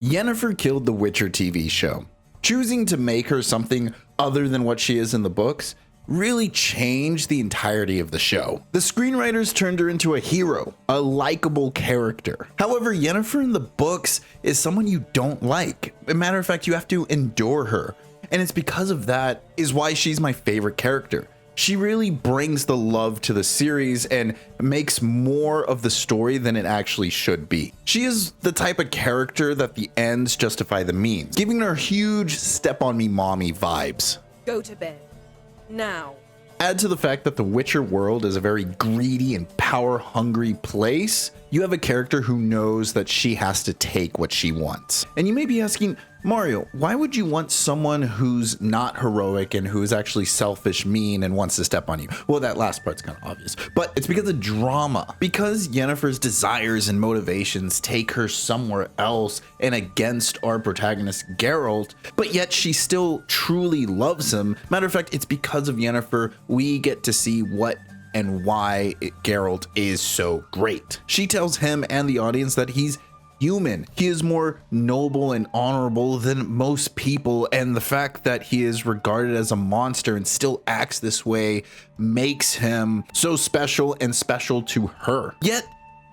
Yennefer killed the Witcher TV show. Choosing to make her something other than what she is in the books really changed the entirety of the show. The screenwriters turned her into a hero, a likable character. However, Yennefer in the books is someone you don't like. As a matter of fact, you have to endure her. And it's because of that is why she's my favorite character. She really brings the love to the series and makes more of the story than it actually should be. She is the type of character that the ends justify the means, giving her huge step on me mommy vibes. Go to bed. Now. Add to the fact that the Witcher world is a very greedy and power-hungry place. You have a character who knows that she has to take what she wants. And you may be asking, Mario, why would you want someone who's not heroic and who's actually selfish, mean, and wants to step on you? Well, that last part's kind of obvious, but it's because of drama. Because Yennefer's desires and motivations take her somewhere else and against our protagonist Geralt, but yet she still truly loves him. Matter of fact, it's because of Yennefer we get to see what and why Geralt is so great. She tells him and the audience that he's human. He is more noble and honorable than most people, and the fact that he is regarded as a monster and still acts this way makes him so special and special to her. Yet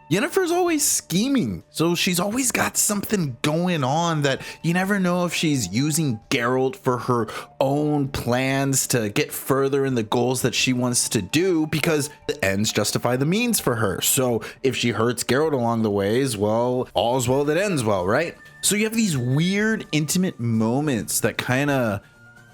Yennefer's always scheming, so she's always got something going on that you never know if she's using Geralt for her own plans to get further in the goals that she wants to do, because the ends justify the means for her. So if she hurts Geralt along the ways, well, all's well that ends well, right? So you have these weird, intimate moments that kind of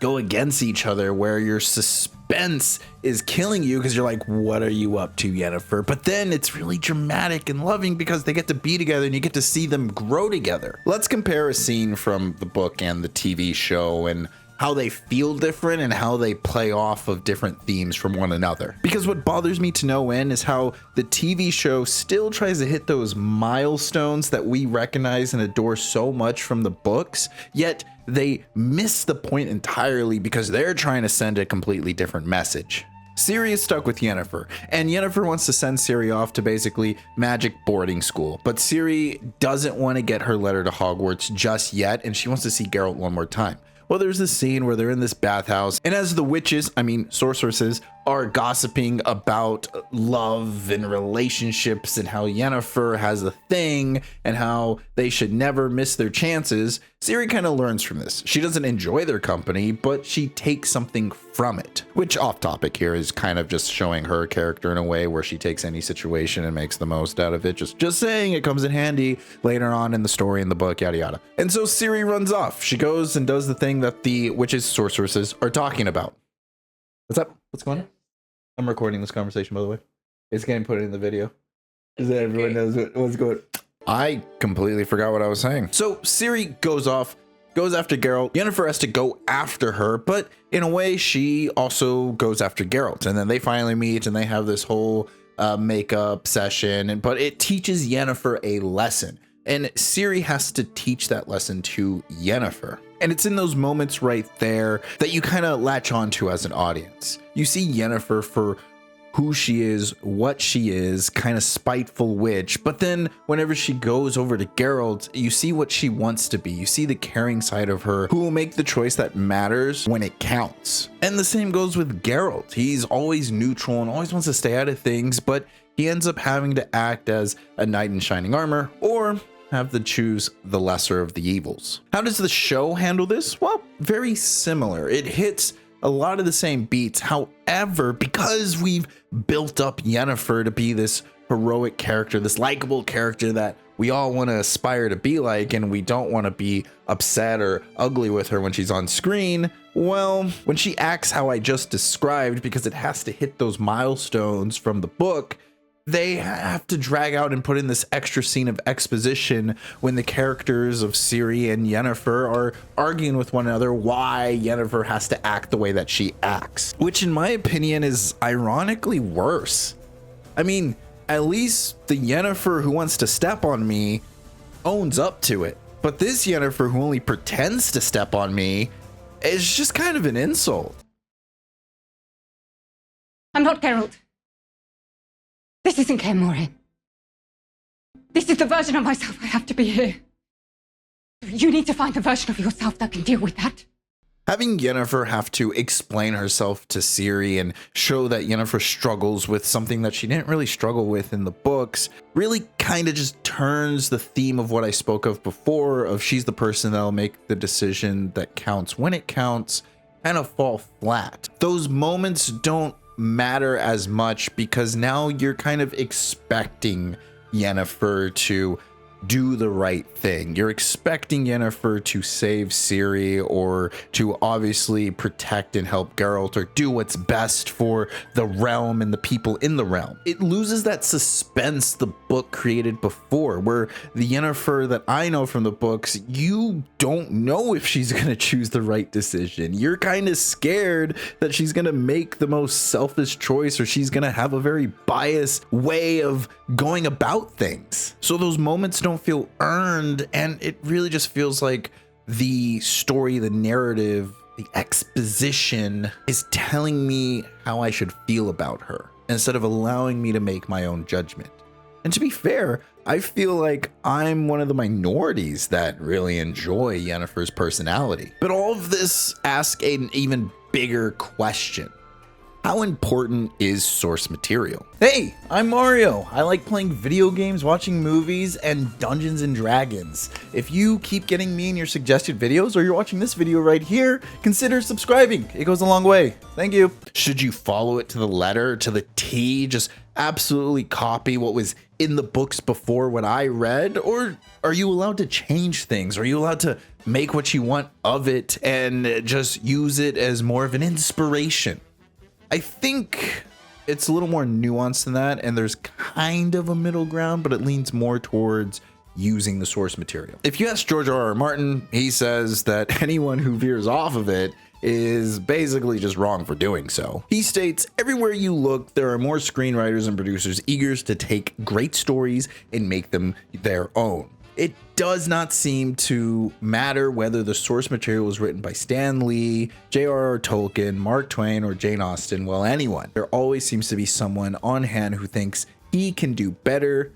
go against each other where your suspense is killing you because you're like, what are you up to, Yennefer? But then it's really dramatic and loving because they get to be together and you get to see them grow together. Let's compare a scene from the book and the TV show and how they feel different and how they play off of different themes from one another. Because what bothers me to no end is how the TV show still tries to hit those milestones that we recognize and adore so much from the books, yet they miss the point entirely because they're trying to send a completely different message. Ciri is stuck with Yennefer, and Yennefer wants to send Ciri off to basically magic boarding school, but Ciri doesn't want to get her letter to Hogwarts just yet, and she wants to see Geralt one more time. Well, there's this scene where they're in this bathhouse, and as the witches, sorceresses, are gossiping about love and relationships and how Yennefer has a thing and how they should never miss their chances, Ciri kind of learns from this. She doesn't enjoy their company, but she takes something from it. Which, off topic here, is kind of just showing her character in a way where she takes any situation and makes the most out of it. Just saying, it comes in handy later on in the story in the book, yada yada. And so Ciri runs off. She goes and does the thing that the witches, sorceresses are talking about. What's up? What's going on? I'm recording this conversation, by the way. It's getting put in the video so that everyone knows what's going on. I completely forgot what I was saying. So Ciri goes off, goes after Geralt. Yennefer has to go after her, but in a way, she also goes after Geralt. And then they finally meet and they have this whole makeup session. But it teaches Yennefer a lesson. And Ciri has to teach that lesson to Yennefer. And it's in those moments right there that you kind of latch onto as an audience. You see Yennefer for who she is, what she is, kind of spiteful witch. But then whenever she goes over to Geralt, you see what she wants to be. You see the caring side of her who will make the choice that matters when it counts. And the same goes with Geralt. He's always neutral and always wants to stay out of things, but he ends up having to act as a knight in shining armor or have to choose the lesser of the evils. How does the show handle this? Well, very similar. It hits a lot of the same beats. However, because we've built up Yennefer to be this heroic character, this likable character that we all want to aspire to be like, and we don't want to be upset or ugly with her when she's on screen, well, when she acts how I just described, because it has to hit those milestones from the book, they have to drag out and put in this extra scene of exposition when the characters of Ciri and Yennefer are arguing with one another why Yennefer has to act the way that she acts, which in my opinion is ironically worse. I mean, at least the Yennefer who wants to step on me owns up to it, but this Yennefer who only pretends to step on me is just kind of an insult. I'm not Geralt. This isn't Kaer. This is the version of myself I have to be here. You need to find a version of yourself that can deal with that. Having Yennefer have to explain herself to Ciri and show that Yennefer struggles with something that she didn't really struggle with in the books really kind of just turns the theme of what I spoke of before, of she's the person that'll make the decision that counts when it counts, kind of fall flat. Those moments don't matter as much because now you're kind of expecting Yennefer to do the right thing. You're expecting Yennefer to save Ciri or to obviously protect and help Geralt or do what's best for the realm and the people in the realm. It loses that suspense the book created before, where the Yennefer that I know from the books, you don't know if she's going to choose the right decision. You're kind of scared that she's going to make the most selfish choice or she's going to have a very biased way of going about things. So those moments don't feel earned, and it really just feels like the story, the narrative, the exposition is telling me how I should feel about her instead of allowing me to make my own judgment. And to be fair, I feel like I'm one of the minorities that really enjoy Yennefer's personality. But all of this asks an even bigger question. How important is source material? Hey, I'm Mario. I like playing video games, watching movies, and Dungeons and Dragons. If you keep getting me in your suggested videos or you're watching this video right here, consider subscribing. It goes a long way. Thank you. Should you follow it to the letter, to the T, just absolutely copy what was in the books before what I read? Or are you allowed to change things? Are you allowed to make what you want of it and just use it as more of an inspiration? I think it's a little more nuanced than that, and there's kind of a middle ground, but it leans more towards using the source material. If you ask George R.R. Martin, he says that anyone who veers off of it is basically just wrong for doing so. He states, everywhere you look, there are more screenwriters and producers eager to take great stories and make them their own. It does not seem to matter whether the source material was written by Stan Lee, J.R.R. Tolkien, Mark Twain, or Jane Austen, well, anyone. There always seems to be someone on hand who thinks he can do better,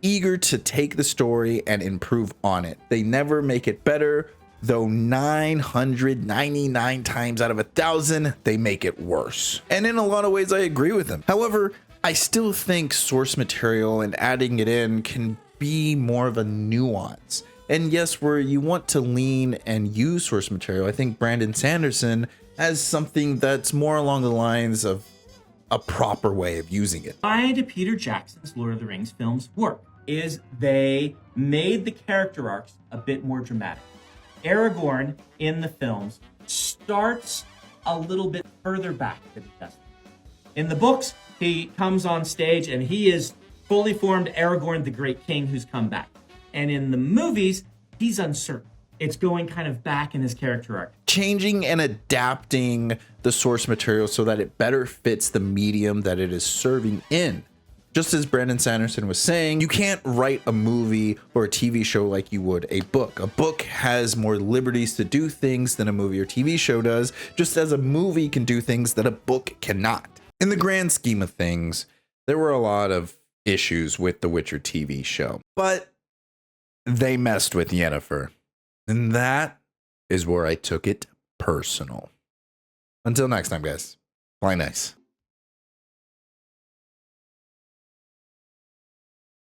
eager to take the story and improve on it. They never make it better, though 999 times out of 1,000, they make it worse. And in a lot of ways, I agree with him. However, I still think source material and adding it in can be more of a nuance. And yes, where you want to lean and use source material, I think Brandon Sanderson has something that's more along the lines of a proper way of using it. Why do Peter Jackson's Lord of the Rings films work is they made the character arcs a bit more dramatic. Aragorn in the films starts a little bit further back than he does. In the books, he comes on stage and he is fully formed Aragorn, the Great King who's come back. And in the movies, he's uncertain. It's going kind of back in his character arc. Changing and adapting the source material so that it better fits the medium that it is serving in. Just as Brandon Sanderson was saying, you can't write a movie or a TV show like you would a book. A book has more liberties to do things than a movie or TV show does, just as a movie can do things that a book cannot. In the grand scheme of things, there were a lot of issues with the Witcher TV show, but they messed with Yennefer, and that is where I took it personal. Until next time, guys, fly nice.